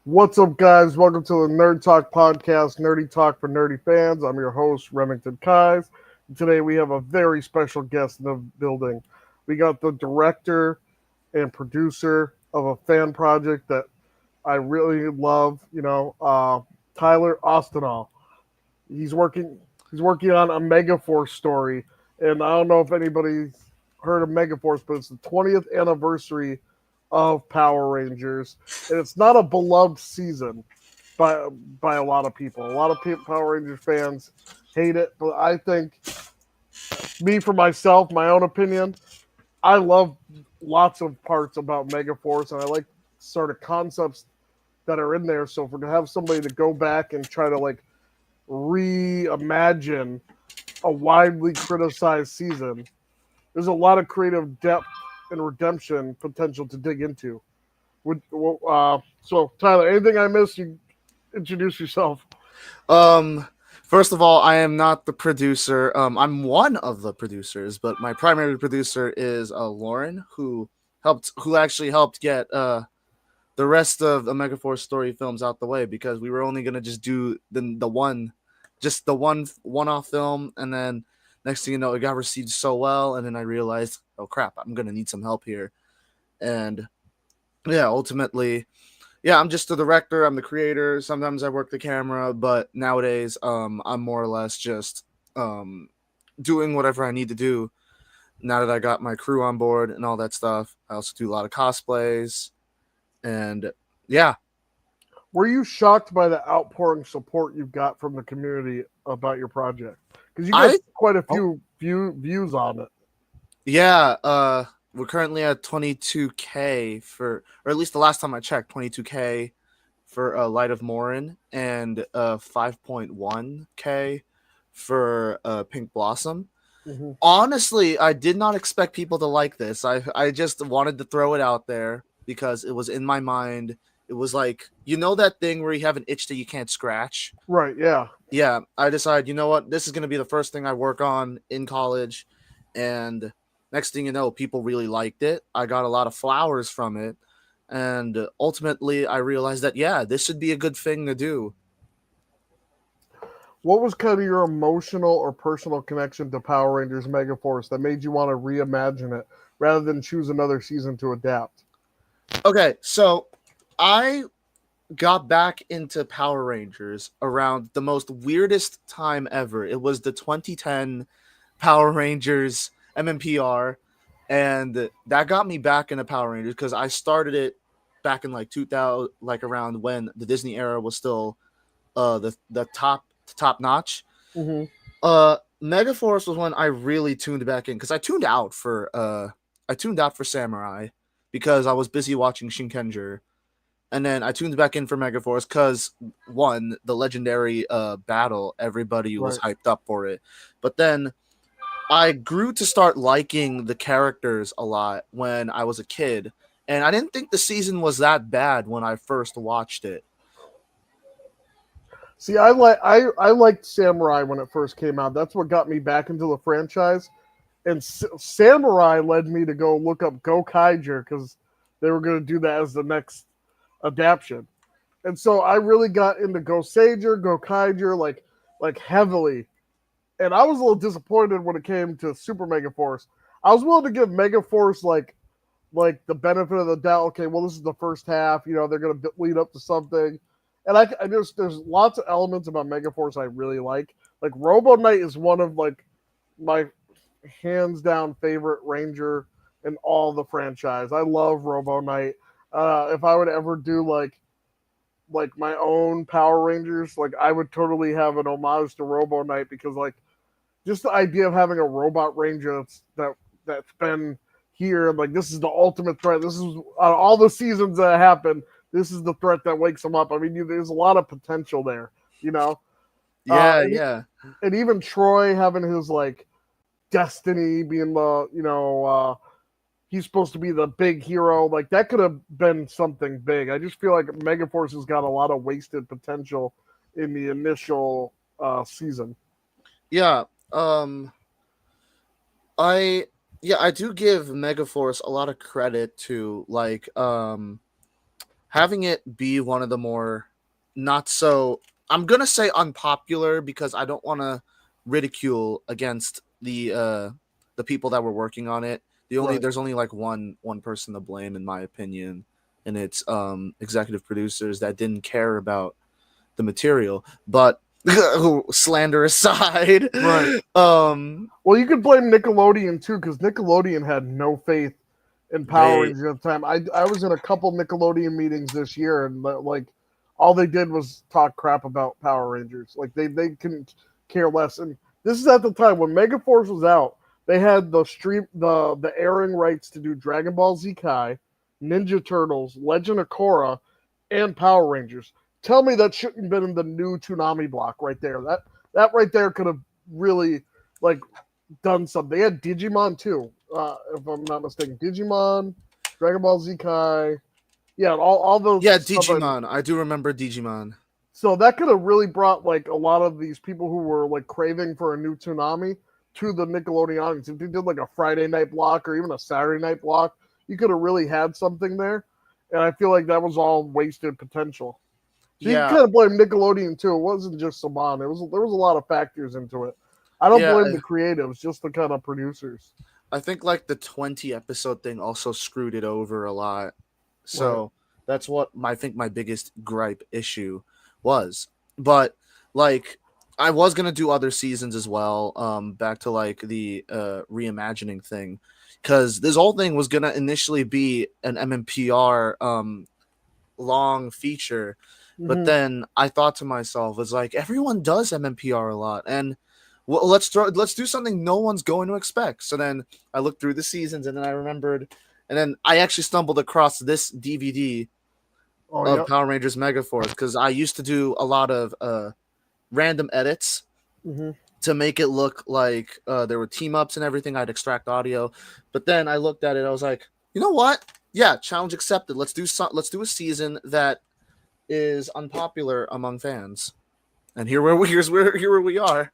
What's up, guys? Welcome to the Nerd Talk podcast, Nerdy Talk for Nerdy Fans. I'm your host, Remington Keyes. Today we have a very special guest in the building. We got the director and producer of a fan project that I really love, Tyler Ostonal. He's working he's working on a Megaforce story, and I don't know if anybody's heard of Megaforce, but it's the 20th anniversary of Power Rangers, and it's not a beloved season by by a lot of people. A lot of Power Rangers fans hate it, but I think, me for myself, my own opinion, I love lots of parts about Megaforce, and I like sort of concepts that are in there. So if we're gonna have somebody to go back and try to like reimagine a widely criticized season, there's a lot of creative depth and redemption potential to dig into. So Tyler, anything I missed? You introduce yourself. Um, First of all, I am not the producer. I'm one of the producers, but my primary producer is Lauren, who actually helped get the rest of the Megaforce story films out the way because we were only gonna just do the one off film, and then next thing you know, it got received so well, and then I realized, oh crap, I'm gonna need some help here, and yeah, ultimately yeah, I'm just the director. I'm the creator. Sometimes I work the camera, but nowadays, I'm more or less just doing whatever I need to do. Now that I got my crew on board and all that stuff, I also do a lot of cosplays, and yeah, Were you shocked by the outpouring support you got from the community about your project? Because you got I quite a oh, few views on it. yeah, we're currently at 22K or at least the last time I checked, 22K for Light of Morin and 5.1K for Pink Blossom. Mm-hmm. Honestly, I did not expect people to like this. I just wanted to throw it out there because it was in my mind. It was like, that thing where you have an itch that you can't scratch. Right? Yeah. Yeah, I decided, you know what, this is going to be the first thing I work on in college, and next thing you know, people really liked it. I got a lot of flowers from it, and ultimately I realized that yeah, this should be a good thing to do. What was kind of your emotional or personal connection to Power Rangers Megaforce that made you want to reimagine it rather than choose another season to adapt? Okay, so I got back into Power Rangers around the most weirdest time ever. It was the 2010 Power Rangers MMPR, and that got me back into Power Rangers because I started it back in like 2000, like around when the Disney era was still the top notch. Mm-hmm. Megaforce was when I really tuned back in because I tuned out for Samurai because I was busy watching Shinkenger, and then I tuned back in for Megaforce because one, the legendary battle, everybody was Right. hyped up for it. But then I grew to start liking the characters a lot when I was a kid, and I didn't think the season was that bad when I first watched it. See, I liked Samurai when it first came out. That's what got me back into the franchise. And Samurai led me to go look up Go Kaiger because they were going to do that as the next adaptation. And so I really got into Go Sager, Go Kaiger, like heavily. And I was a little disappointed when it came to Super Mega Force. I was willing to give Mega Force like the benefit of the doubt. Okay, well, this is the first half. They're going to lead up to something. And there's lots of elements about Mega Force I really like. Like Robo Knight is one of like my hands down favorite Ranger in all the franchise. I love Robo Knight. If I would ever do like my own Power Rangers, like I would totally have an homage to Robo Knight because like just the idea of having a robot ranger that's been here and like this is the ultimate threat. This is all the seasons that happen. This is the threat that wakes them up. I mean, there's a lot of potential there, you know. Yeah, And, yeah. and even Troy having his like destiny, being the he's supposed to be the big hero. Like that could have been something big. I just feel like Megaforce has got a lot of wasted potential in the initial season. Yeah. Um I I do give Megaforce a lot of credit to like having it be one of the more not so, I'm gonna say unpopular, because I don't want to ridicule against the people that were working on it. Right. There's only like one person to blame, in my opinion, and it's executive producers that didn't care about the material. But slander aside, Right. Well, you could blame Nickelodeon too, because Nickelodeon had no faith in Power they Rangers at the time. I was in a couple Nickelodeon meetings this year, and like all they did was talk crap about Power Rangers. Like they couldn't care less. And this is at the time when Megaforce was out. They had the airing rights to do Dragon Ball Z Kai, Ninja Turtles, Legend of Korra, and Power Rangers. Tell me that shouldn't have been in the new Toonami block right there. That right there could have really like done something. They had Digimon too, if I'm not mistaken. Digimon, Dragon Ball Z Kai, yeah, all those Yeah, stuff. Digimon. I do remember Digimon. So that could have really brought like a lot of these people who were like craving for a new Toonami to the Nickelodeon audience. If you did like a Friday night block or even a Saturday night block, you could have really had something there. And I feel like that was all wasted potential. So you can Yeah, kind of blame Nickelodeon too. It wasn't just Saban. There was a lot of factors into it. I don't yeah. blame the creatives, just the kind of producers. I think like the 20 episode thing also screwed it over a lot. Right. So that's what I think my biggest gripe issue was. But like, I was gonna do other seasons as well. Back to like the reimagining thing, because this whole thing was gonna initially be an MMPR long feature, but Mm-hmm. then I thought to myself, was like, everyone does MMPR a lot, and well, let's do something no one's going to expect. So then I looked through the seasons, and then I remembered, and then I actually stumbled across this DVD Oh of yeah. Power Rangers Megaforce, because I used to do a lot of random edits Mm-hmm. to make it look like there were team ups and everything. I'd extract audio, but then I looked at it. I was like, you know what? Yeah, challenge accepted. Let's do a season that is unpopular among fans. And here where we are.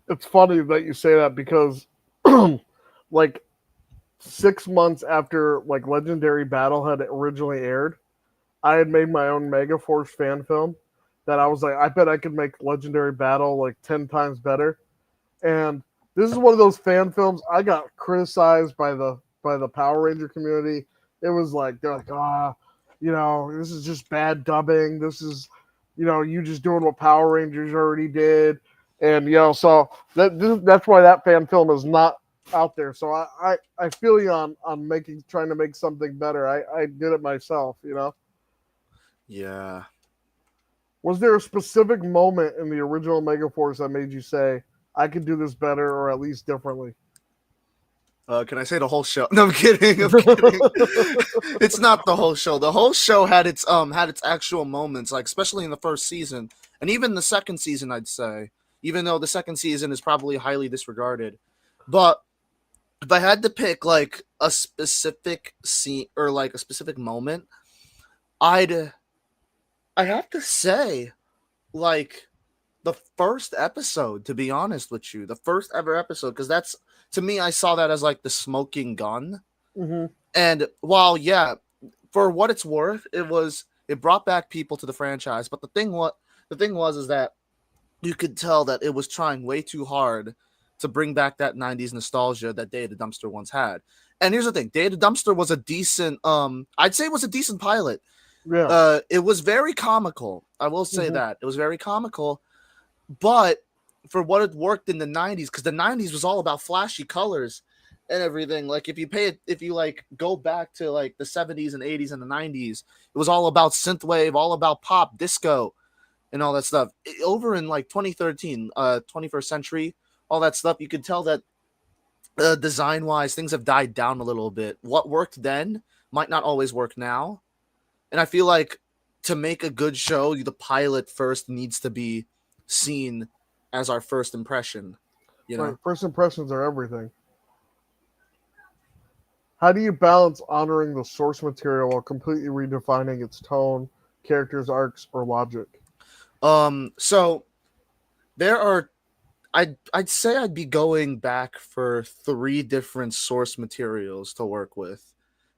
It's funny that you say that because, like 6 months after like Legendary Battle had originally aired, I had made my own Megaforce fan film that I was like, I bet I could make Legendary Battle like 10 times better. And this is one of those fan films I got criticized by the Power Ranger community. It was like they're like, this is just bad dubbing. This is, you just doing what Power Rangers already did, and so that's why that fan film is not out there. So I feel you on making trying to make something better. I did it myself. Yeah. Was there a specific moment in the original Megaforce that made you say, I could do this better or at least differently? Can I say the whole show? No, I'm kidding. I'm kidding. It's not the whole show. The whole show had its actual moments, like especially in the first season, and even the second season, I'd say. Even though the second season is probably highly disregarded, but if I had to pick like a specific scene or like a specific moment, I'd I have to say like the first episode, to be honest with you, the first ever episode, because that's, to me, I saw that as like the smoking gun. Mm-hmm. And while, yeah, for what it's worth, it brought back people to the franchise. But the thing was is that you could tell that it was trying way too hard to bring back that 90s nostalgia that Day of the Dumpster once had. And here's the thing, Day of the Dumpster was a decent I'd say it was a decent pilot. Yeah. It was very comical. I will say Mm-hmm. that. It was very comical, but for what it worked in the 90s, because the 90s was all about flashy colors and everything. Like if you like go back to like the 70s and 80s and the 90s, it was all about synthwave, all about pop, disco, and all that stuff. Over in like 2013, 21st century, all that stuff, you could tell that design wise things have died down a little bit. What worked then might not always work now. And I feel like to make a good show, the pilot first needs to be seen as our first impression, you Right. know? First impressions are everything. How do you balance honoring the source material while completely redefining its tone, characters, arcs, or logic? So there are, I'd say I'd be going back for three different source materials to work with.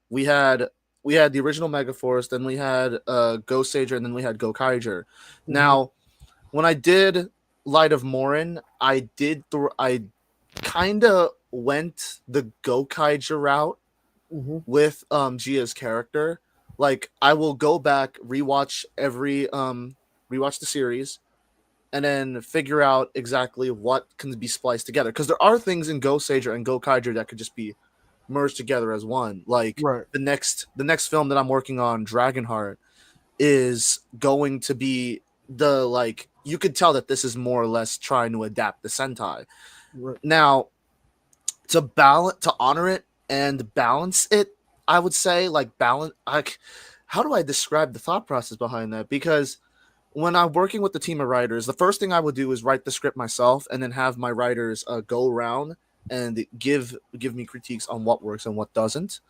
We had we had the original Megaforce, then we had Ghost Sager, and then we had Gokaiger. Now, when I did Light of Morin, I kind of went the Gokaiger route with Gia's character. Like, I will go back, rewatch the series, and then figure out exactly what can be spliced together. Because there are things in Ghost Sager and Gokaiger that could just be merged together as one. Like Right. the next film that I'm working on, Dragonheart, is going to be the like you could tell that this is more or less trying to adapt the Sentai. Right. Now, to honor it and balance it, I would say like how do I describe the thought process behind that? Because when I'm working with the team of writers, the first thing I would do is write the script myself and then have my writers go around and give me critiques on what works and what doesn't.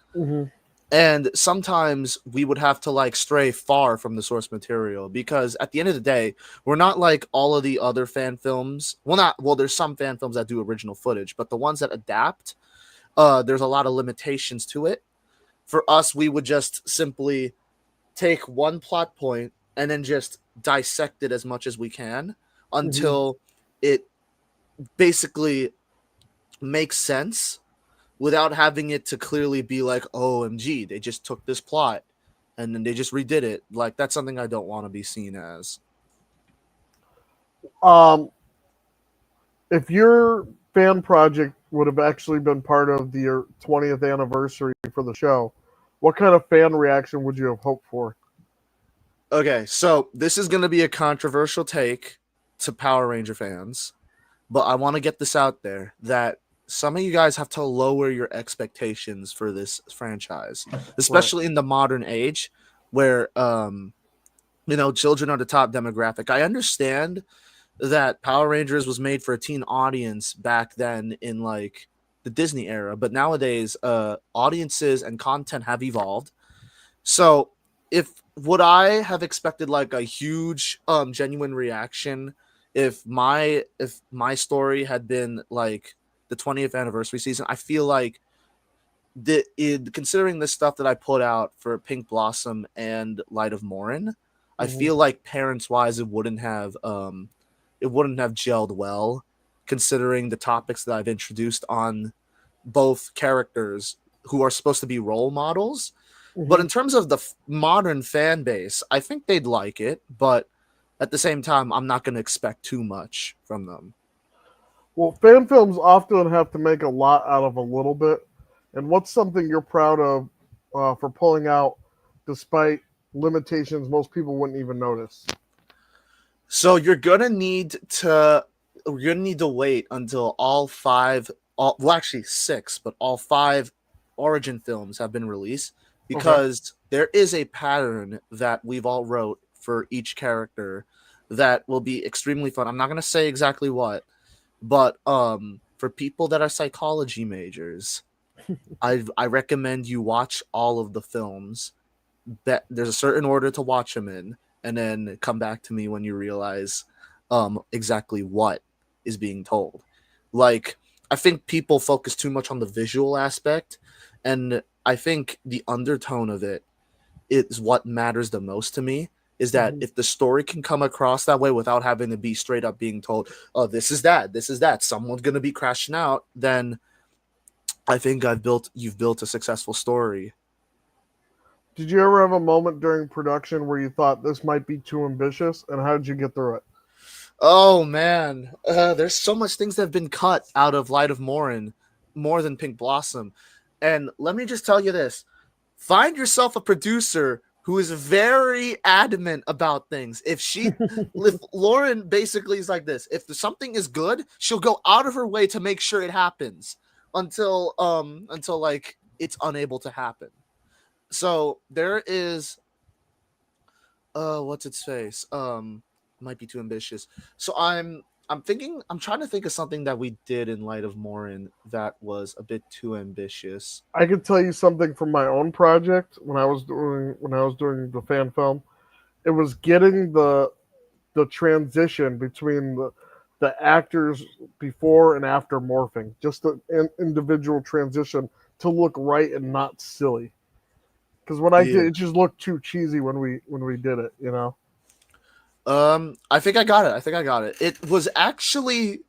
And sometimes we would have to like stray far from the source material because at the end of the day, we're not like all of the other fan films. There's some fan films that do original footage, but the ones that adapt, there's a lot of limitations to it. For us, we would just simply take one plot point and then just dissect it as much as we can until it basically makes sense without having it to clearly be like, OMG, they just took this plot and then they just redid it. Like, that's something I don't want to be seen as. If your fan project would have actually been part of the 20th anniversary for the show, what kind of fan reaction would you have hoped for? Okay, so this is going to be a controversial take to Power Ranger fans, but I want to get this out there that some of you guys have to lower your expectations for this franchise, especially in the modern age where children are the top demographic. I understand that Power Rangers was made for a teen audience back then in like the Disney era, but nowadays audiences and content have evolved. So if would I have expected like a huge genuine reaction if my story had been like the 20th anniversary season? I feel like considering the stuff that I put out for Pink Blossom and Light of Morin, I feel like parents wise it wouldn't have gelled well, considering the topics that I've introduced on both characters who are supposed to be role models. But in terms of the modern fan base, I think they'd like it, but at the same time, I'm not going to expect too much from them. Well, fan films often have to make a lot out of a little bit. And what's something you're proud of for pulling out despite limitations most people wouldn't even notice? So you're gonna need to wait until actually six, but all five origin films have been released because there is a pattern that we've all wrote for each character that will be extremely fun. I'm not gonna say exactly what, but for people that are psychology majors, I recommend you watch all of the films. There's a certain order to watch them in, and then come back to me when you realize exactly what is being told. Like, I think people focus too much on the visual aspect, and I think the undertone of it is what matters the most to me. Is that if the story can come across that way without having to be straight up being told, oh, this is that, someone's gonna be crashing out, then I think you've built a successful story. Did you ever have a moment during production where you thought this might be too ambitious, and how did you get through it? Oh man, there's so much things that have been cut out of Light of Morin, more than Pink Blossom. And let me just tell you this: find yourself a producer who is very adamant about things. If Lauren basically is like this, if something is good, she'll go out of her way to make sure it happens until like it's unable to happen. So there is what's its face? Might be too ambitious. So I'm trying to think of something that we did in Light of Morin that was a bit too ambitious. I could tell you something from my own project when I was doing the fan film. It was getting the transition between the actors before and after morphing, just the individual transition to look right and not silly. Because when I did, Yeah. it just looked too cheesy when we did it. You know. I think I got it. It was actually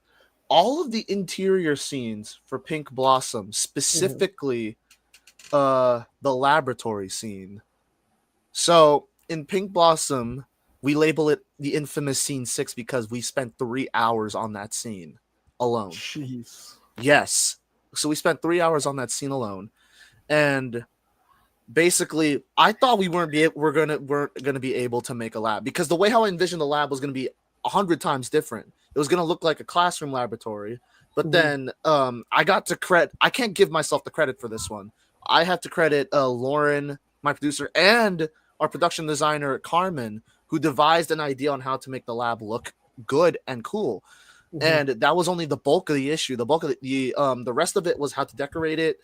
all of the interior scenes for Pink Blossom, specifically the laboratory scene. So in Pink Blossom, we label it the infamous scene 6 because we spent 3 hours on that scene alone. Jeez. Yes. So we spent 3 hours on that scene alone. And basically I thought we're gonna be able to make a lab, because the way how I envisioned the lab was gonna be 100 times different. It was gonna look like a classroom laboratory, but then I can't give myself the credit for this one. I have to credit Lauren, my producer, and our production designer Carmen, who devised an idea on how to make the lab look good and cool. And that was only the bulk of the issue. The bulk of the rest of it was how to decorate it.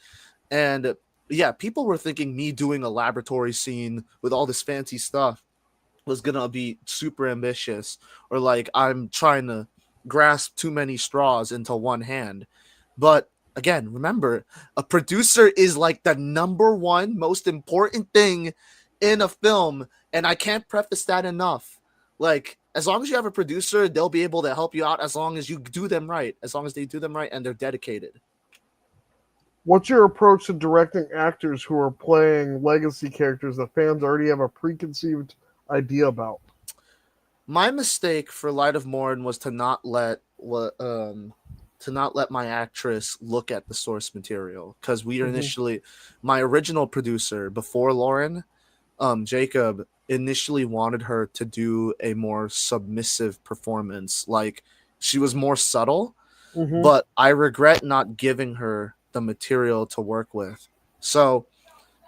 And yeah, people were thinking me doing a laboratory scene with all this fancy stuff was gonna be super ambitious, or like I'm trying to grasp too many straws into one hand. But again, remember, a producer is like the number one most important thing in a film, and I can't preface that enough. Like, as long as you have a producer, they'll be able to help you out as long as you do them right, as long as they do them right and they're dedicated. What's your approach to directing actors who are playing legacy characters that fans already have a preconceived idea about? My mistake for Light of Morn was to not let my actress look at the source material, because we are initially, my original producer before Lauren, Jacob, initially wanted her to do a more submissive performance, like she was more subtle. But I regret not giving her the material to work with. So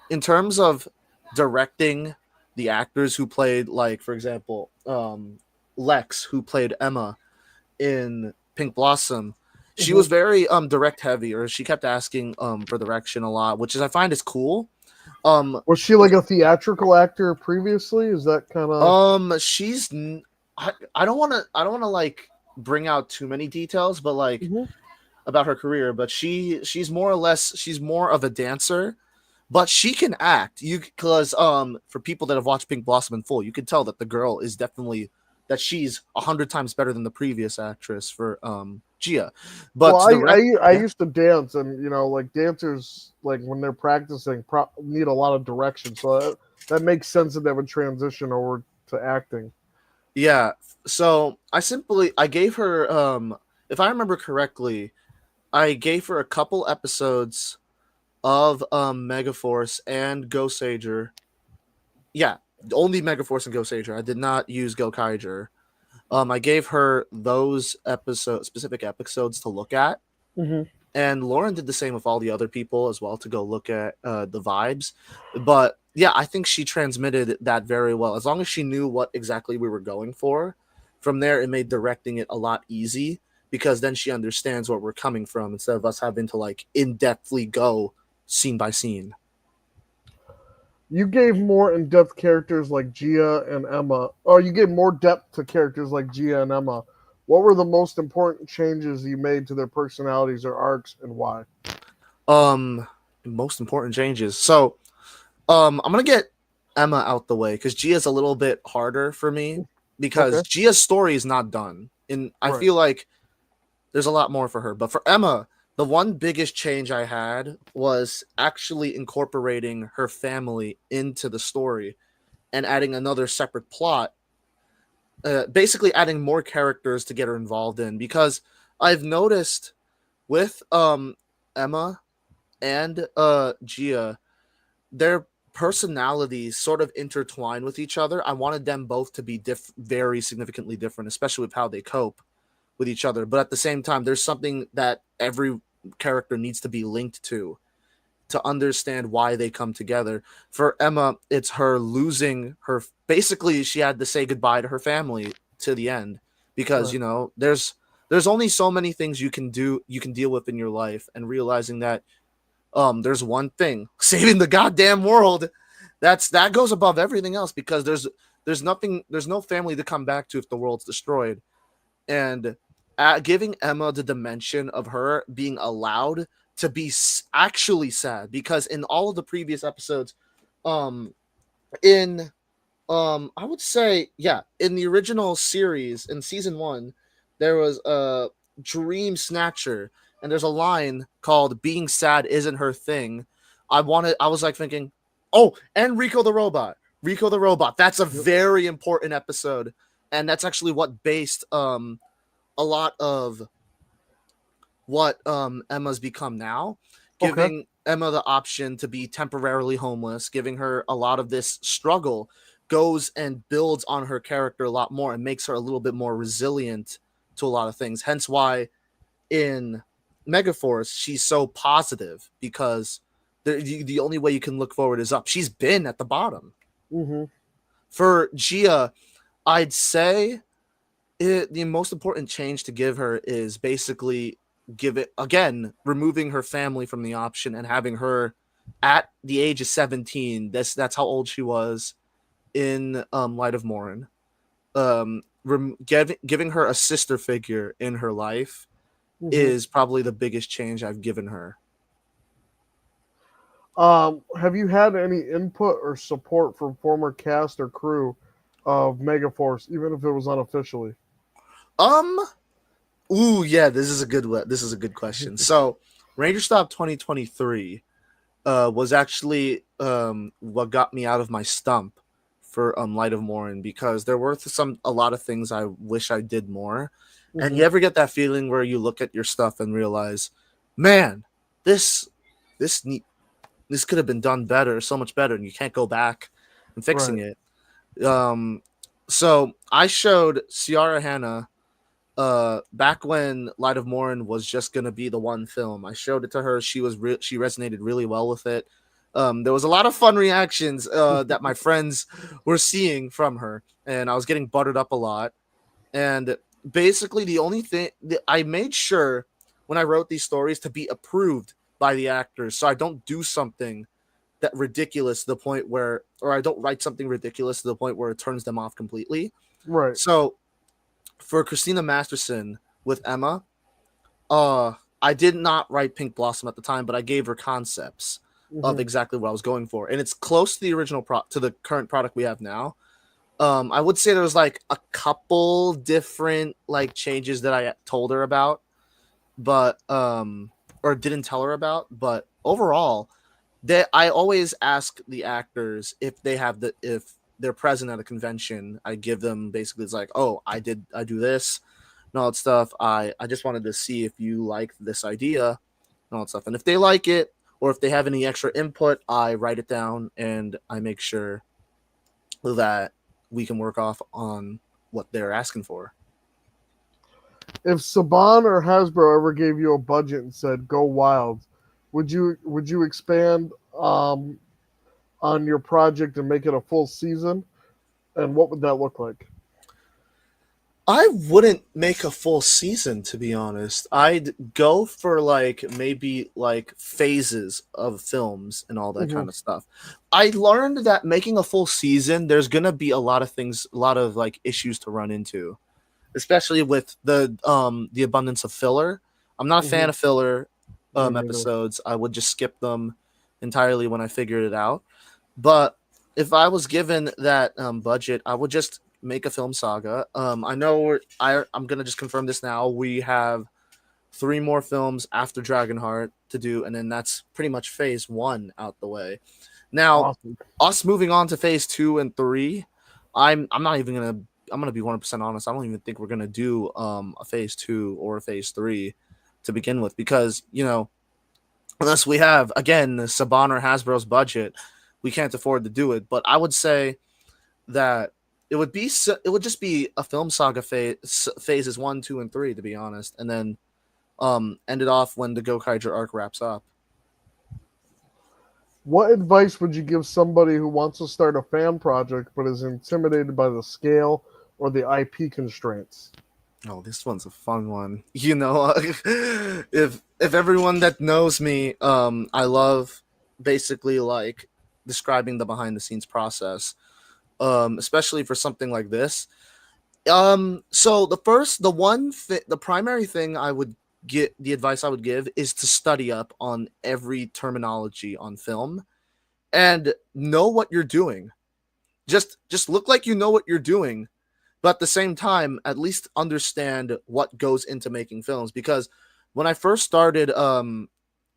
in terms of directing the actors who played, like, for example, Lex, who played Emma in Pink Blossom, she was very direct heavy, or she kept asking for direction a lot, which is, I find, is cool. Was she like a theatrical actor previously? Is that kind of She's I don't want to like bring out too many details, but like about her career, but she's more or less, she's more of a dancer, but she can act. You, because for people that have watched Pink Blossom in full, you can tell that the girl is definitely, that she's 100 times better than the previous actress for Gia. But well, I used to dance, and you know, like dancers, like when they're practicing, need a lot of direction. So that makes sense that they would transition over to acting. Yeah. So I gave her, if I remember correctly, I gave her a couple episodes of Megaforce and Go Sager. Yeah, only Megaforce and Go Sager. I did not use Go Kaiger. I gave her those specific episodes to look at. And Lauren did the same with all the other people as well, to go look at the vibes. But yeah, I think she transmitted that very well. As long as she knew what exactly we were going for, from there it made directing it a lot easy, because then she understands where we're coming from instead of us having to like in-depthly go scene by scene. You gave more in-depth characters like Gia and Emma, or you gave more depth to characters like Gia and Emma. What were the most important changes you made to their personalities or arcs, and why? Most important changes. So, I'm gonna get Emma out the way, because Gia's a little bit harder for me, because Gia's story is not done, and I feel like there's a lot more for her. But for Emma, the one biggest change I had was actually incorporating her family into the story and adding another separate plot, basically adding more characters to get her involved in, because I've noticed with Emma and Gia, their personalities sort of intertwine with each other. I wanted them both to be very significantly different, especially with how they cope with each other. But at the same time, there's something that every character needs to be linked to understand why they come together. For Emma, it's her losing her, basically she had to say goodbye to her family to the end, because you know, there's only so many things you can deal with in your life, and realizing that there's one thing, saving the goddamn world, that goes above everything else, because there's no family to come back to if the world's destroyed. And giving Emma the dimension of her being allowed to be actually sad, because in all of the previous episodes, Um, in I would say, yeah, in the original series in season 1, there was a dream snatcher, and there's a line called "Being sad isn't her thing." I was like thinking, oh, and Rico the robot, Rico the robot. That's a Yep. very important episode, and that's actually what based a lot of what Emma's become now, Okay. giving Emma the option to be temporarily homeless, giving her a lot of this struggle, goes and builds on her character a lot more and makes her a little bit more resilient to a lot of things. Hence why in Megaforce she's so positive, because the only way you can look forward is up. She's been at the bottom. Mm-hmm. For Gia, I'd say the most important change to give her is basically give it again, removing her family from the option and having her at the age of 17. That's how old she was in Light of Morin. Giving her a sister figure in her life Mm-hmm. is probably the biggest change I've given her. Have you had any input or support from former cast or crew of Megaforce, even if it was unofficially? Um, ooh, yeah, this is a good one. This is a good question. So, Ranger Stop 2023 was actually what got me out of my stump for Light of Morin, because there were a lot of things I wish I did more. And you ever get that feeling where you look at your stuff and realize, man, this this this could have been done better, so much better, and you can't go back and fixing Right. it. So I showed Ciara Hanna back when Light of Morin was just gonna be the one film. I showed it to her. She resonated really well with it. There was a lot of fun reactions that my friends were seeing from her, and I was getting buttered up a lot. And basically, the only thing that I made sure when I wrote these stories to be approved by the actors, so I don't do something that ridiculous to the point where, or I don't write something ridiculous to the point where it turns them off completely. Right. So for Christina Masterson with Emma, I did not write Pink Blossom at the time, but I gave her concepts of Mm-hmm. exactly what I was going for, and it's close to the original to the current product we have now. I would say there was like a couple different like changes that I told her about, but or didn't tell her about, but overall, I always ask the actors if if they're present at a convention. I give them basically, it's like, oh, I do this and all that stuff. I just wanted to see if you like this idea and all that stuff, and if they like it or if they have any extra input, I write it down and I make sure that we can work off on what they're asking for. If Saban or Hasbro ever gave you a budget and said "Go wild," would you expand on your project and make it a full season? And what would that look like? I wouldn't make a full season, to be honest. I'd go for like maybe like phases of films and all that Mm-hmm. kind of stuff. I learned that making a full season, there's gonna be a lot of things, a lot of like issues to run into, especially with the abundance of filler. I'm not a Mm-hmm. fan of filler Me neither. episodes. I would just skip them entirely when I figured it out. But if I was given that budget, I would just make a film saga. I know I'm gonna just confirm this now. We have 3 more films after Dragonheart to do, and then that's pretty much phase 1 out the way. Now, Awesome. us moving on to phase 2 and 3, I'm not even gonna I'm gonna be 100% honest. I don't even think we're gonna do a phase 2 or a phase 3 to begin with, because unless we have again Saban or Hasbro's budget, we can't afford to do it. But I would say that it would just be a film saga phases 1, 2, and 3, to be honest, and then end it off when the Gokaiger arc wraps up. What advice would you give somebody who wants to start a fan project but is intimidated by the scale or the IP constraints? Oh, this one's a fun one. If everyone that knows me, I love basically like describing the behind the scenes process, especially for something like this. So the primary thing I would the advice I would give is to study up on every terminology on film and know what you're doing. Just look like you know what you're doing, but at the same time, at least understand what goes into making films. Because when I first started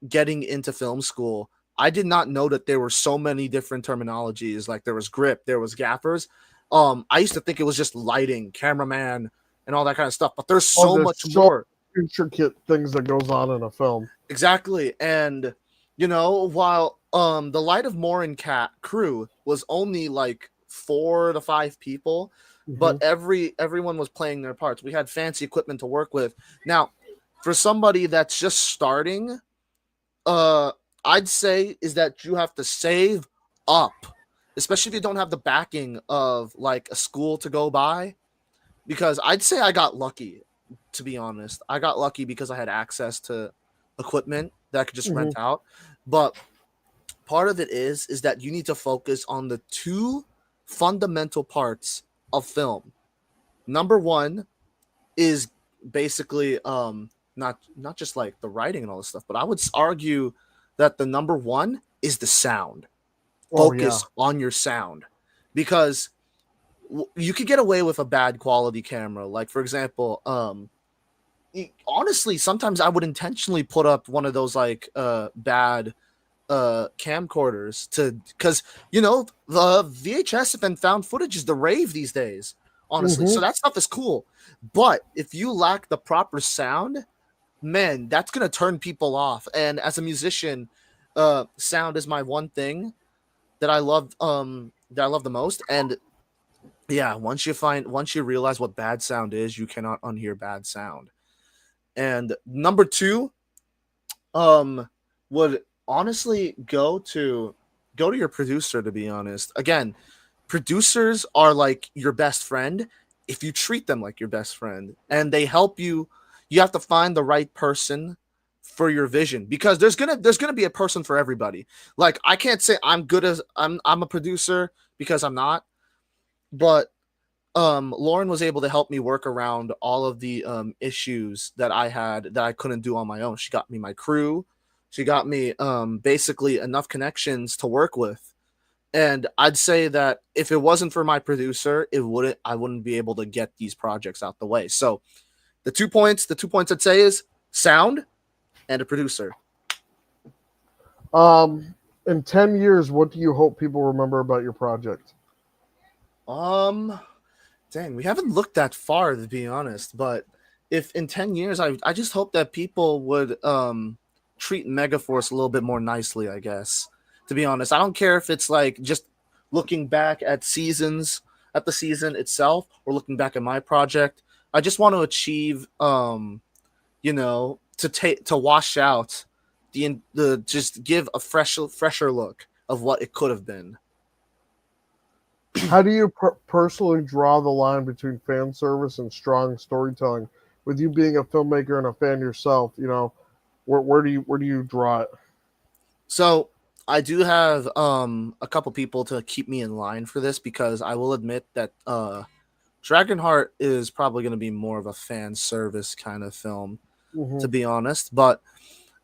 getting into film school, I did not know that there were so many different terminologies. Like there was grip, there was gaffers. I used to think it was just lighting, cameraman, and all that kind of stuff. But there's Oh, so there's much so more. intricate things that goes on in a film. Exactly. And while the Light of Morin Cat crew was only like 4 to 5 people, but Hmm. everyone was playing their parts. We had fancy equipment to work with. Now, for somebody that's just starting, uh I'd say is that you have to save up, especially if you don't have the backing of like a school to go by, because I'd say I got lucky, to be honest. I got lucky because I had access to equipment that I could just Hmm. rent out. But part of it is that you need to focus on the two fundamental parts of film. Number one is basically not just like the writing and all this stuff, but I would argue that the number one is the sound. Oh yeah. Focus on your sound, because you could get away with a bad quality camera. Like for example, honestly, sometimes I would intentionally put up one of those like bad camcorders to, because the VHS and found footage is the rave these days, honestly. Hmm. So that stuff is cool. But if you lack the proper sound, man, that's gonna turn people off. And as a musician, sound is my one thing that I love the most. And yeah, once you realize what bad sound is, you cannot unhear bad sound. And number two, would honestly go to your producer, to be honest. Again, producers are like your best friend if you treat them like your best friend, and they help you. You have to find the right person for your vision, because there's gonna be a person for everybody. Like I can't say I'm a producer, because I'm not. But Lauren was able to help me work around all of the issues that I had that I couldn't do on my own. She got me my crew. She got me basically enough connections to work with. And I'd say that if it wasn't for my producer, I wouldn't be able to get these projects out the way. So the two points I'd say is sound and a producer. In 10 years, what do you hope people remember about your project? Um Dang, we haven't looked that far, to be honest. But if in 10 years, I just hope that people would treat Megaforce a little bit more nicely. I guess, to be honest, I don't care if it's like just looking back at the season itself, or looking back at my project. I just want to achieve, to wash out the just give a fresher look of what it could have been. How do you personally draw the line between fan service and strong storytelling? With you being a filmmaker and a fan yourself, where do you draw it? So I do have a couple people to keep me in line for this, because I will admit that Dragonheart is probably going to be more of a fan service kind of film, Hmm. to be honest. But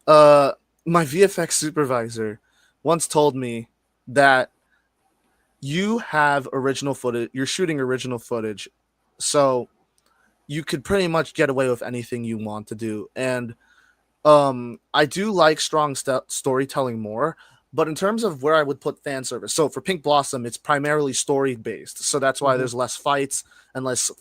uh, my VFX supervisor once told me that you have original footage, you're shooting original footage, so you could pretty much get away with anything you want to do. And I do like strong storytelling more, but in terms of where I would put fan service, so for Pink Blossom, it's primarily story based, so that's why Hmm. there's less fights and less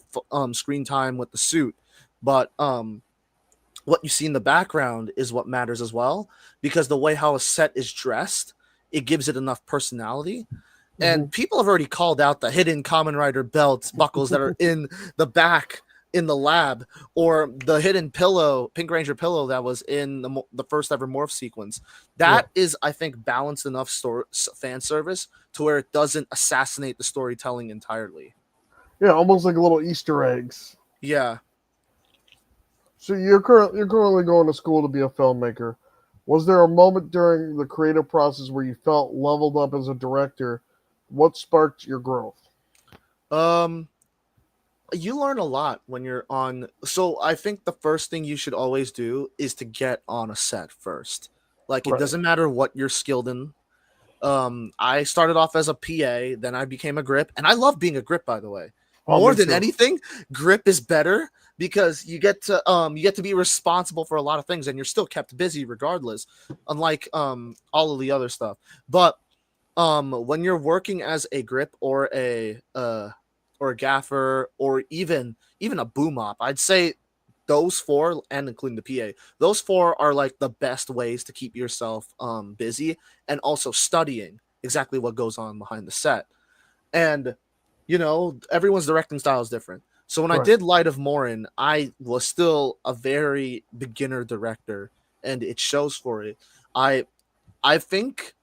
screen time with the suit. But what you see in the background is what matters as well, because the way how a set is dressed, it gives it enough personality. Hmm. And people have already called out the hidden Common Rider belts buckles that are in the back in the lab, or the hidden pillow, Pink Ranger pillow, that was in the first ever morph sequence. Yeah, That is, I think, balanced enough fan service to where it doesn't assassinate the storytelling entirely. yeah, almost like little Easter eggs. Yeah. So you're currently going to school to be a filmmaker. Was there a moment during the creative process where you felt leveled up as a director? What sparked your growth? um you learn a lot when you're on. So I think the first thing you should always do is to get on a set first. Like, it Right. doesn't matter what you're skilled in. I started off as a PA, then I became a grip, and I love being a grip, by the way. Oh, More me than too. anything, grip is better because you get to be responsible for a lot of things, and you're still kept busy regardless, unlike all of the other stuff. But when you're working as a grip or a gaffer or even a boom op, I'd say those four, and including the PA, those four are like the best ways to keep yourself busy and also studying exactly what goes on behind the set. And everyone's directing style is different. So when I Right. did Light of Morin, I was still a very beginner director, and it shows for it. I think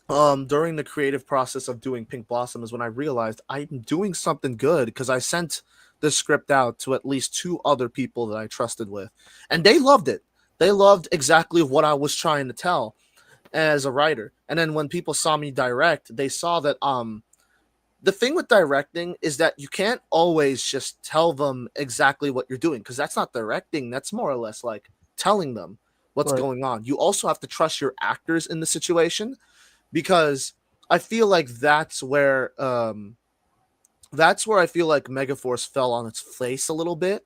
during the creative process of doing Pink Blossom is when I realized I'm doing something good, because I sent the script out to at least two other people that I trusted with, and they loved it. They loved exactly what I was trying to tell as a writer. And then when people saw me direct, they saw that the thing with directing is that you can't always just tell them exactly what you're doing, because that's not directing. That's more or less like telling them what's Right. going on. You also have to trust your actors in the situation, because I feel like that's where I feel like Megaforce fell on its face a little bit,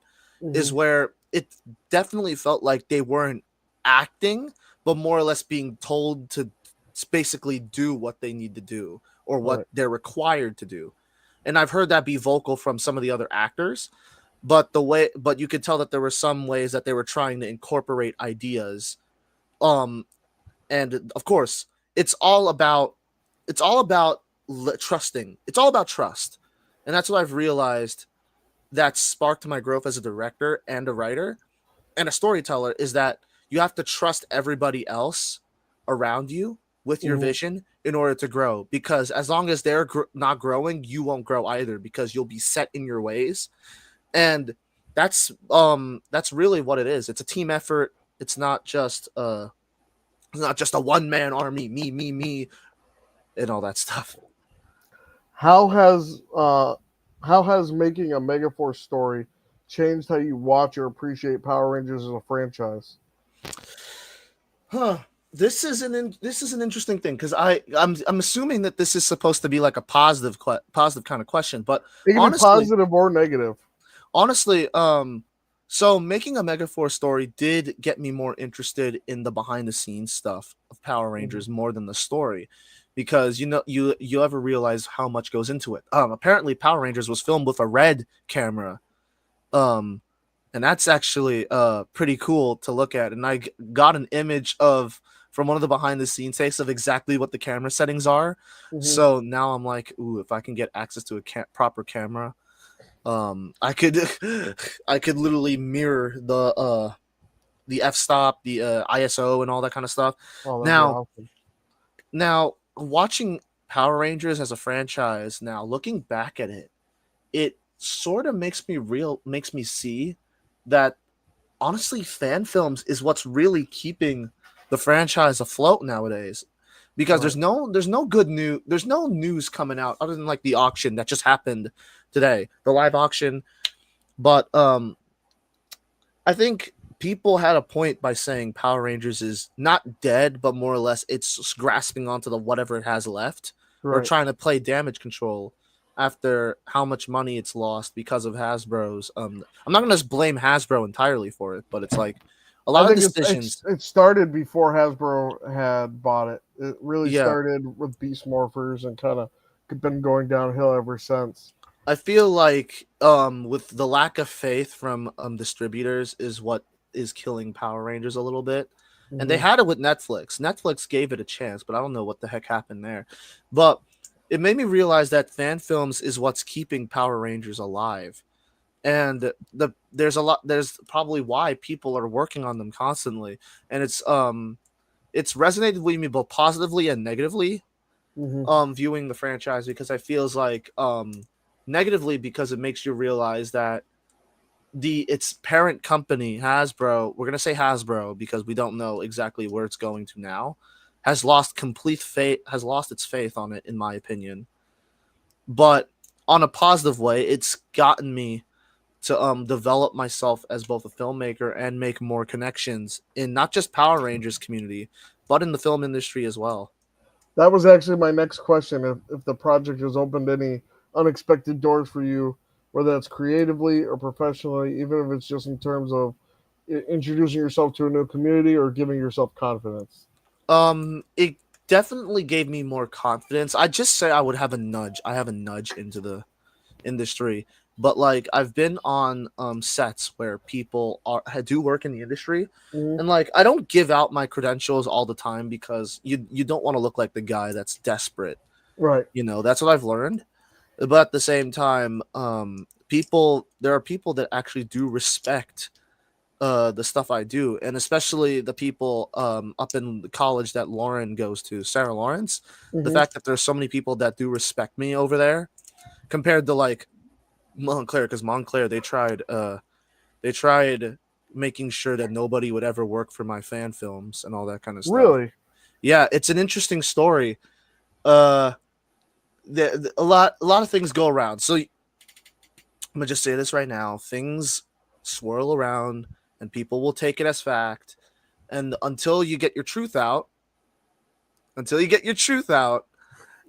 is Hmm. where it definitely felt like they weren't acting, but more or less being told to basically do what they need to do or what Right. they're required to do. And I've heard that be vocal from some of the other actors, but you could tell that there were some ways that they were trying to incorporate ideas. Um, and of course, it's all about it's all about trusting. It's all about trust, and that's what I've realized that sparked my growth as a director and a writer and a storyteller, is that you have to trust everybody else around you with your Hmm. vision in order to grow, because as long as they're not growing, you won't grow either, because you'll be set in your ways. And that's really what it is. It's a team effort. It's not just a one man army, me, and all that stuff. How has making a Megaforce story changed how you watch or appreciate Power Rangers as a franchise? Huh. This is an interesting thing, because I'm assuming that this is supposed to be like a positive kind of question, but It can be honestly, positive or negative. honestly, so making a Megaforce story did get me more interested in the behind the scenes stuff of Power Hmm. Rangers more than the story, because you ever realize how much goes into it. Apparently Power Rangers was filmed with a red camera, um, and that's actually pretty cool to look at. And got an image of from one of the behind the scenes takes of exactly what the camera settings are. Hmm. So now I'm like, ooh, if I can get access to a proper camera, I could I could literally mirror the f stop, the ISO, and all that kind of stuff. Oh, that'd be Now, awesome. watching Power Rangers as a franchise, now looking back at it, it sort of makes me see that honestly fan films is what's really keeping the franchise afloat nowadays, because Right. there's no news coming out other than like the auction that just happened today, the live auction. But I think people had a point by saying Power Rangers is not dead, but more or less it's grasping onto the whatever it has left, or Right. trying to play damage control after how much money it's lost because of Hasbro's. I'm not gonna just blame Hasbro entirely for it, but it's like a I lot of think it's decisions. it started before Hasbro had bought it. It really Yeah, started with Beast Morphers and kind of been going downhill ever since. I feel like with the lack of faith from distributors is what is killing Power Rangers a little bit. And they Hmm. had it with Netflix. Netflix gave it a chance, but I don't know what the heck happened there. But it made me realize that fan films is what's keeping Power Rangers alive. And there's probably why people are working on them constantly. And it's resonated with me both positively and negatively, Hmm. viewing the franchise, because I feels like negatively because it makes you realize that the its parent company Hasbro, we're gonna say Hasbro because we don't know exactly where it's going to now, has lost its faith on it, in my opinion. But on a positive way, it's gotten me to develop myself as both a filmmaker and make more connections in not just Power Rangers community, but in the film industry as well. That was actually my next question. If the project has opened any unexpected doors for you, whether that's creatively or professionally, even if it's just in terms of introducing yourself to a new community or giving yourself confidence. It definitely gave me more confidence. I just say I would have a nudge. I have a nudge into the industry, but like I've been on sets where people do work in the industry, Hmm. and like I don't give out my credentials all the time because you don't want to look like the guy that's desperate. Right. That's what I've learned. But at the same time, people there are people that actually do respect the stuff I do, and especially the people up in the college that Lauren goes to, Sarah Lawrence. The Hmm. fact that there's so many people that do respect me over there compared to like Montclair, because Montclair they tried making sure that nobody would ever work for my fan films and all that kind of stuff. Really? Yeah, it's an interesting story. Uh, a lot of things go around. So I'm gonna just say this right now: things swirl around, and people will take it as fact. And until you get your truth out, until you get your truth out,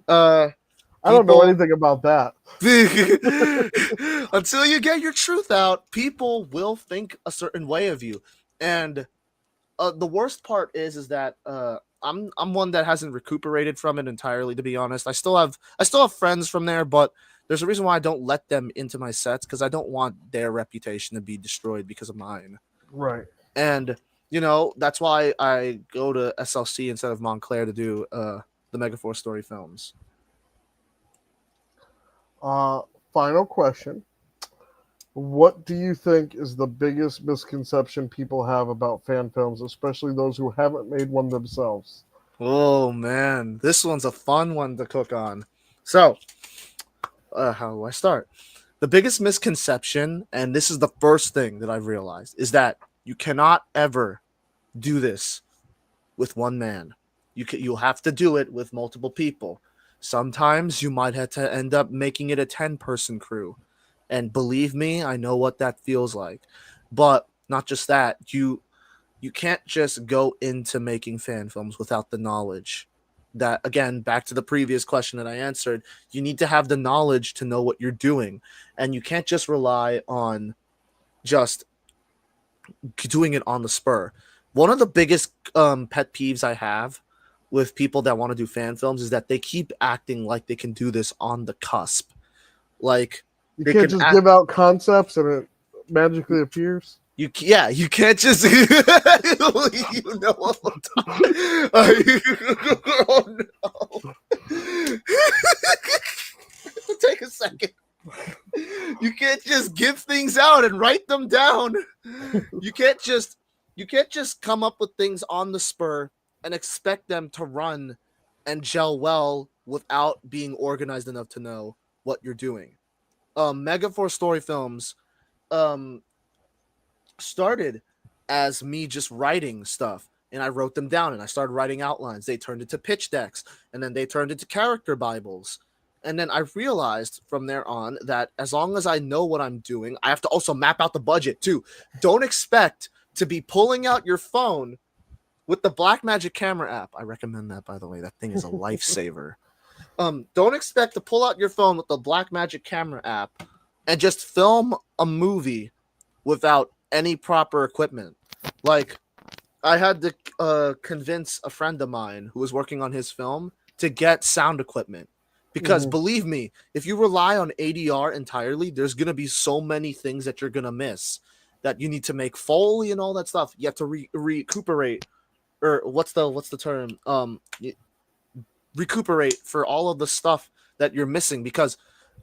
uh, I don't know people anything about that. until you get your truth out, people will think a certain way of you. And the worst part is that I'm one that hasn't recuperated from it entirely. To be honest, I still have friends from there, but there's a reason why I don't let them into my sets because I don't want their reputation to be destroyed because of mine. Right. And that's why I go to SLC instead of Montclair to do the Megaforce Story films. Uh, Final question. What do you think is the biggest misconception people have about fan films, especially those who haven't made one themselves? Oh man, this one's a fun one to cook on. So, how do I start? The biggest misconception, and this is the first thing that I've realized, is that you cannot ever do this with one man. You'll have to do it with multiple people. Sometimes you might have to end up making it a 10-person crew. And believe me, I know what that feels like. But not just that, you can't just go into making fan films without the knowledge. That again, back to the previous question that I answered, you need to have the knowledge to know what you're doing. And you can't just rely on just doing it on the spur. One of the biggest pet peeves I have with people that want to do fan films is that they keep acting like they can do this on the cusp. Like You they can't can just act. give out concepts and it magically appears. You can't just you know what I'm talking. Oh no! Take a second. You can't just give things out and write them down. You can't just come up with things on the spur and expect them to run and gel well without being organized enough to know what you're doing. Megaforce Story films um started as me just writing stuff, and I wrote them down and I started writing outlines. They turned into pitch decks, and then they turned into character bibles. And then I realized from there on that as long as I know what I'm doing, I have to also map out the budget too. Don't expect to be pulling out your phone with the Blackmagic camera app. I recommend that, by the way. That thing is a lifesaver. Don't expect to pull out your phone with the Blackmagic camera app and just film a movie without any proper equipment. Like, I had to convince a friend of mine who was working on his film to get sound equipment. Because Mhm. believe me, if you rely on ADR entirely, there's going to be so many things that you're going to miss that you need to make Foley and all that stuff. You have to recuperate, or what's the term? Recuperate for all of the stuff that you're missing because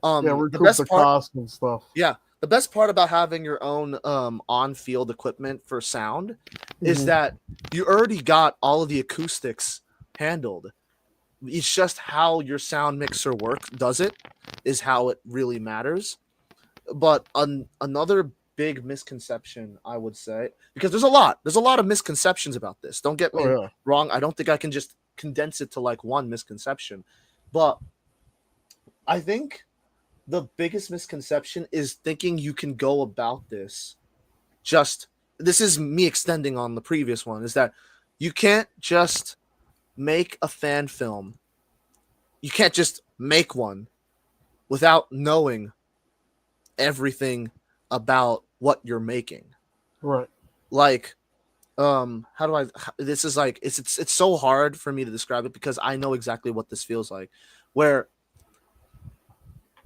Yeah, the recoup the best part cost and stuff. yeah, the best part about having your own on-field equipment for sound is Mhm. that you already got all of the acoustics handled. It's just how your sound mixer does it is how it really matters. But another big misconception, I would say, because there's a lot of misconceptions about this. Don't get Oh me yeah. wrong. I don't think I can just condense it to like one misconception, but I think the biggest misconception is thinking you can go about this just this is me extending on the previous one is that you can't just make a fan film you can't just make one without knowing everything about what you're making. Right. Like, how do I? This is like it's so hard for me to describe it because I know exactly what this feels like. Where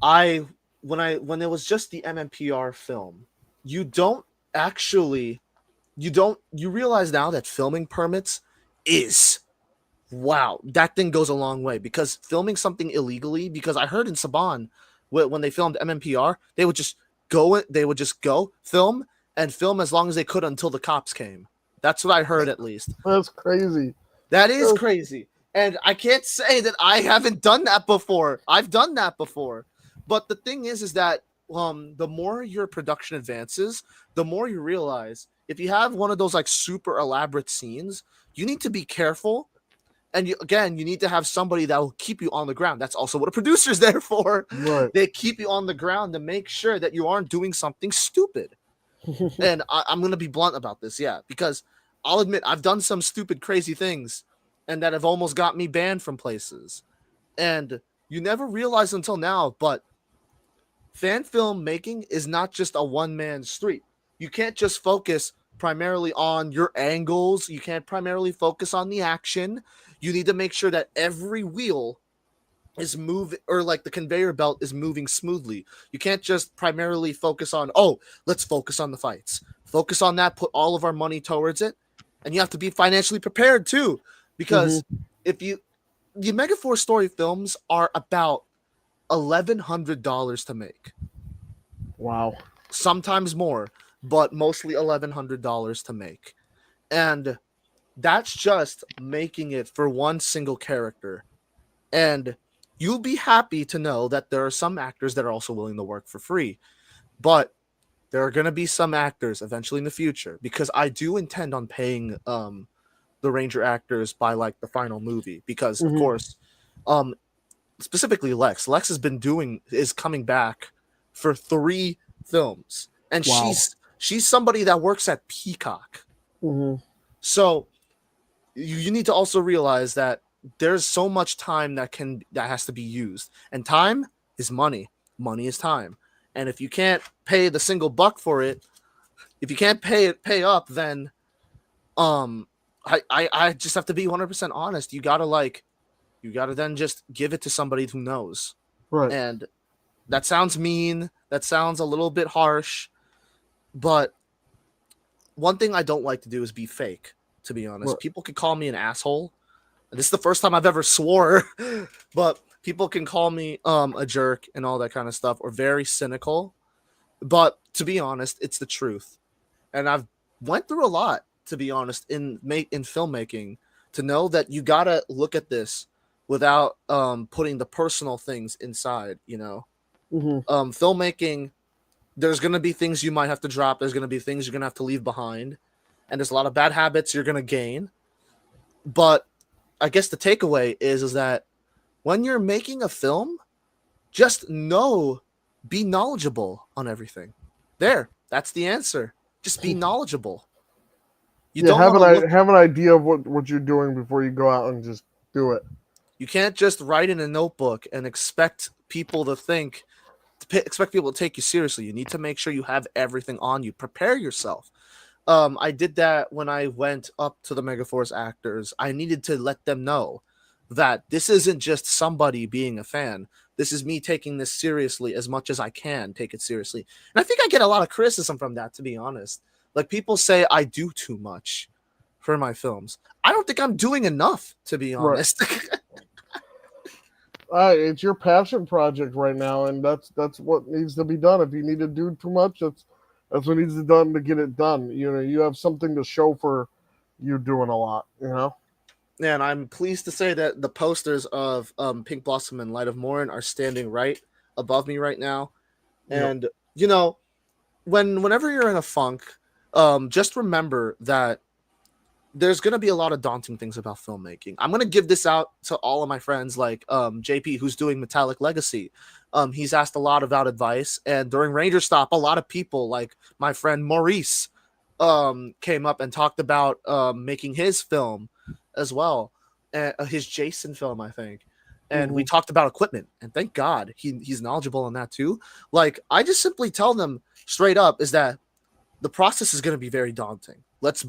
when it was just the MMPR film, you don't actually you realize now that filming permits is wow, that thing goes a long way because filming something illegally, because I heard in Saban when they filmed MMPR, they would just go film and film as long as they could until the cops came. That's what I heard at least. That's crazy. That is crazy. And I can't say that I haven't done that before. I've done that before. But the thing is that the more your production advances, the more you realize if you have one of those like super elaborate scenes, you need to be careful. And you need to have somebody that will keep you on the ground. That's also what a producer's there for. Right. They keep you on the ground to make sure that you aren't doing something stupid. And I'm going to be blunt about this, yeah, because I'll admit I've done some stupid, crazy things and that have almost got me banned from places. And you never realize until now, but fan film making is not just a one-man street. You can't just focus primarily on your angles. You can't primarily focus on the action. You need to make sure that every wheel is moving, or like the conveyor belt is moving smoothly. You can't just primarily focus on, let's focus on the fights. Focus on that, put all of our money towards it. And you have to be financially prepared too. Because the Megaforce Story films are about $1,100 to make. Wow. Sometimes more, but mostly $1,100 to make. And that's just making it for one single character. And you'll be happy to know that there are some actors that are also willing to work for free. But there are going to be some actors eventually in the future, because I do intend on paying the Ranger actors by like the final movie, because of course, specifically Lex is coming back for 3 films, and Wow. she's somebody that works at Peacock. So you need to also realize that there's so much time that has to be used, and time is money. Money is time. And if you can't pay the single buck for it, if you can't pay up, then I just have to be 100% honest. You gotta then just give it to somebody who knows. Right. And that sounds mean. That sounds a little bit harsh. But one thing I don't like to do is be fake, to be honest. Right. People could call me an asshole. This is the first time I've ever swore, but people can call me a jerk and all that kind of stuff, or very cynical. But to be honest, it's the truth. And I've went through a lot, to be honest, in filmmaking, to know that you gotta look at this without putting the personal things inside, you know. Filmmaking, there's gonna be things you might have to drop, there's gonna be things you're gonna have to leave behind, and there's a lot of bad habits you're gonna gain. But I guess the takeaway is that when you're making a film, just be knowledgeable on everything. That's the answer. Just be knowledgeable. You don't have an idea of what you're doing before you go out and just do it. You can't just write in a notebook and expect people to take you seriously. You need to make sure you have everything on you. Prepare yourself. I did that when I went up to the Megaforce actors. I needed to let them know that this isn't just somebody being a fan. This is me taking this seriously as much as I can take it seriously. And I think I get a lot of criticism from that, to be honest. Like, people say I do too much for my films. I don't think I'm doing enough, to be honest. Right. It's your passion project right now, and that's what needs to be done. If you need to do too much, that's what needs to be done to get it done. You know, you have something to show for you doing a lot, you know? And I'm pleased to say that the posters of Pink Blossom and Light of Morn are standing right above me right now. And, you know, whenever you're in a funk, just remember that there's going to be a lot of daunting things about filmmaking. I'm going to give this out to all of my friends, like JP, who's doing Metallic Legacy. He's asked a lot about advice. And during Ranger Stop, a lot of people, like my friend Maurice, came up and talked about making his film as well. His Jason film, I think. and we talked about equipment, and thank God he's knowledgeable on that too. Like, I just simply tell them straight up is that the process is going to be very daunting. Let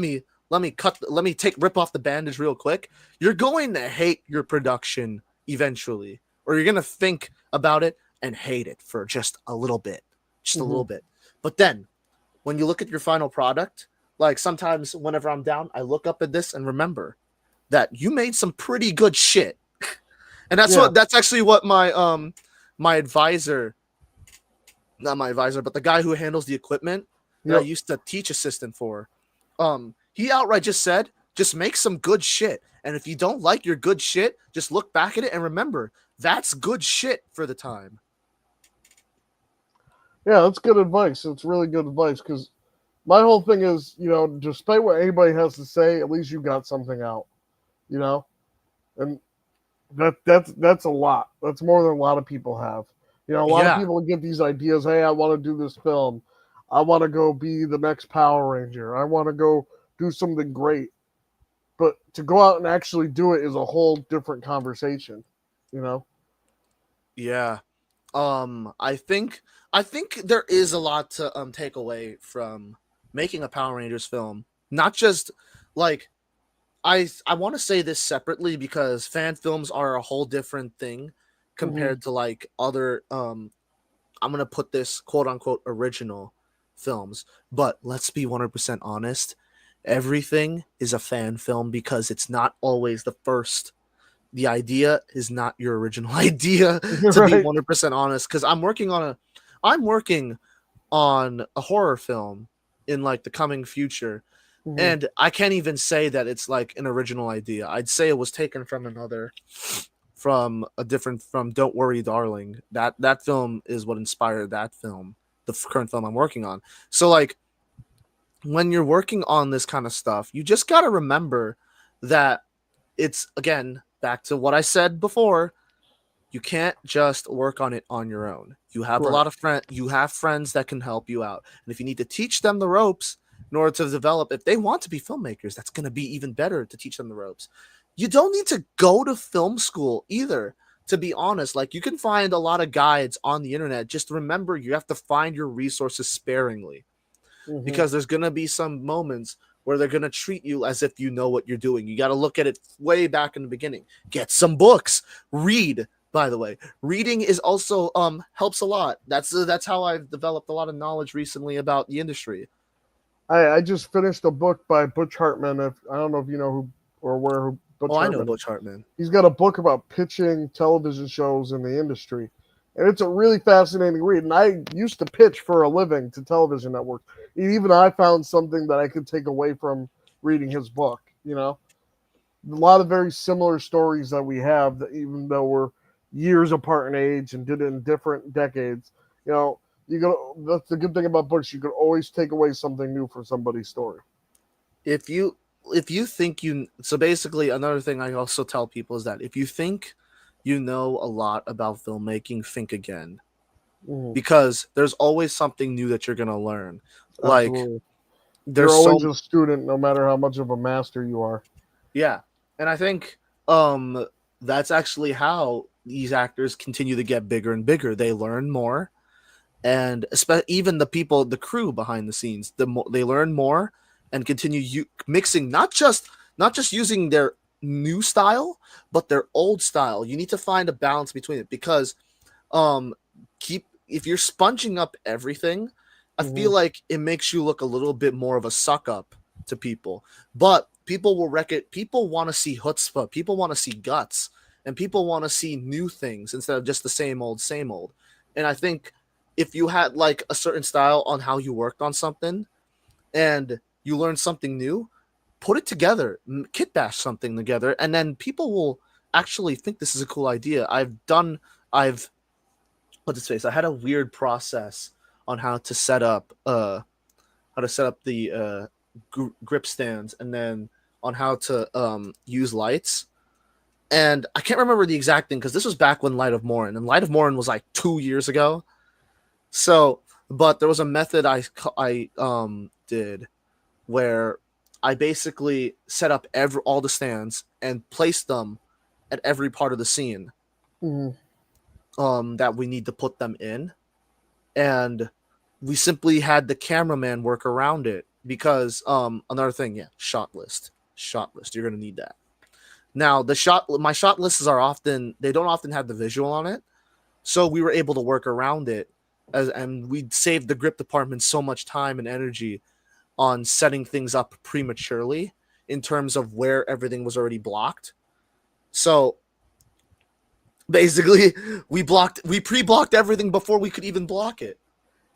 me rip off the bandage real quick. You're going to hate your production eventually, or you're going to think about it and hate it for just a little bit, a little bit. But then when you look at your final product, like sometimes whenever I'm down, I look up at this and remember that you made some pretty good shit. And that's actually what my advisor, not my advisor, but the guy who handles the equipment that I used to teach assistant for, he outright just said, just make some good shit. And if you don't like your good shit, just look back at it and remember that's good shit for the time. Yeah, that's good advice. It's really good advice because my whole thing is, despite what anybody has to say, at least you got something out, and that's a lot. That's more than a lot of people have. A lot of people get these ideas. Hey, I want to do this film. I want to go be the next Power Ranger. I want to go do something great. But to go out and actually do it is a whole different conversation, Yeah. I think there is a lot to take away from making a Power Rangers film. Not just like I want to say this separately because fan films are a whole different thing compared to like other I'm going to put this quote unquote original films, but let's be 100% honest. Everything is a fan film because it's not always the first. The idea is not your original idea, to be 100% honest, because I'm working on a horror film in like the coming future, and I can't even say that it's like an original idea. I'd say it was taken from Don't Worry Darling. That film is what inspired that film, the current film I'm working on. So like when you're working on this kind of stuff, you just got to remember that it's, again, back to what I said before, you can't just work on it on your own. You have a lot of friends that can help you out. And if you need to teach them the ropes in order to develop, if they want to be filmmakers, that's going to be even better to teach them the ropes. You don't need to go to film school either, to be honest. Like, you can find a lot of guides on the internet. Just remember, you have to find your resources sparingly, because there's going to be some moments where they're going to treat you as if you know what you're doing. You got to look at it way back in the beginning. Get some books. Read, by the way. Reading is also helps a lot. That's how I've developed a lot of knowledge recently about the industry. I just finished a book by Butch Hartman. I don't know if you know who or where Butch Hartman. I know Butch Hartman. He's got a book about pitching television shows in the industry. And it's a really fascinating read. And I used to pitch for a living to television networks. Even I found something that I could take away from reading his book, A lot of very similar stories that we have, that even though we're years apart in age and did it in different decades, that's the good thing about books. You can always take away something new from somebody's story. If you think so basically another thing I also tell people is that if you think you know a lot about filmmaking, think again, because there's always something new that you're going to learn. Absolutely. Like, you're always a student, no matter how much of a master you are. Yeah. And I think that's actually how these actors continue to get bigger and bigger. They learn more, and even the crew behind the scenes, they learn more and continue mixing, not just using their new style, but their old style. You need to find a balance between it, because if you're sponging up everything, I feel like it makes you look a little bit more of a suck up to people. But people will wreck it. People want to see chutzpah. People want to see guts, and people want to see new things instead of just the same old, same old. And I think if you had like a certain style on how you worked on something and you learned something new, put it together, kit bash something together, and then people will actually think this is a cool idea. I had a weird process on how to set up the grip stands, and then on how to use lights. And I can't remember the exact thing because this was back when Light of Morin, and Light of Morin was like 2 years ago. So, but there was a method I did where I basically set up all the stands and placed them at every part of the scene that we need to put them in. And we simply had the cameraman work around it because another thing, shot list. You're gonna need that. Now my shot lists they don't often have the visual on it, so we were able to work around it, and we saved the grip department so much time and energy on setting things up prematurely in terms of where everything was already blocked. So basically, we pre-blocked everything before we could even block it.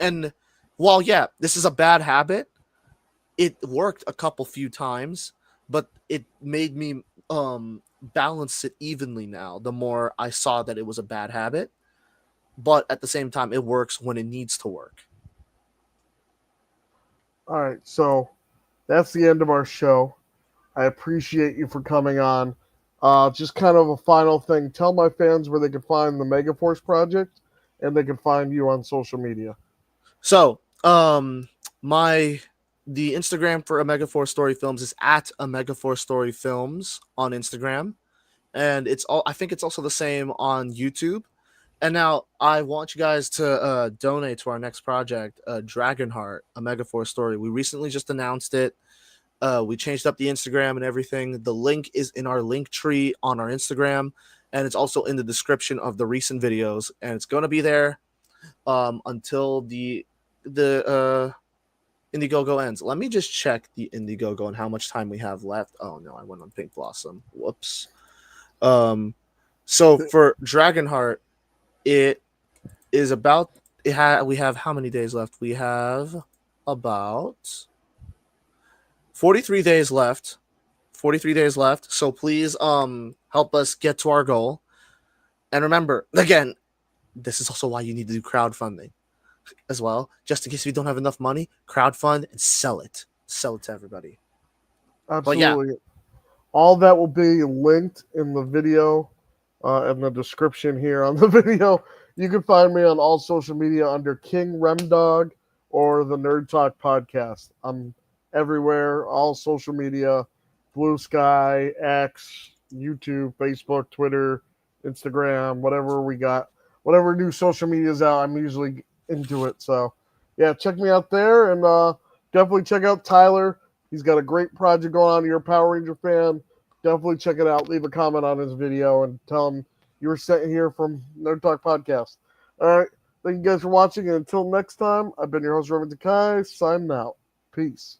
And while this is a bad habit, it worked a few times, but it made me balance it evenly now. The more I saw that it was a bad habit, but at the same time, it works when it needs to work. All right, so that's the end of our show. I appreciate you for coming on. Just kind of a final thing. Tell my fans where they can find the Megaforce project and they can find you on social media. So, the Instagram for A Megaforce Story Films is at A Megaforce Story Films on Instagram, and I think it's also the same on YouTube. And now I want you guys to donate to our next project, Dragonheart, A Megaforce Story. We recently just announced it. We changed up the Instagram and everything. The link is in our link tree on our Instagram, and it's also in the description of the recent videos. And it's going to be there until the Indiegogo ends. Let me just check the Indiegogo and how much time we have left. Oh no, I went on Pink Blossom. Whoops. So for Dragonheart, it is about we have how many days left? We have about 43 days left. 43 days left. So please help us get to our goal. And remember, again, this is also why you need to do crowdfunding as well. Just in case we don't have enough money, crowdfund and sell it. Sell it to everybody. Absolutely. All that will be linked in the video, in the description here on the video. You can find me on all social media under King Remdog or the Nerd Talk podcast. I'm everywhere, all social media, Blue Sky, X, YouTube, Facebook, Twitter, Instagram, whatever we got. Whatever new social media is out, I'm usually into it. So, yeah, check me out there, and definitely check out Tyler. He's got a great project going on. You're a Power Ranger fan. Definitely check it out. Leave a comment on his video and tell him you were sent here from Nerd Talk Podcast. All right. Thank you guys for watching. And until next time, I've been your host, Remington Keyes, signing out. Peace.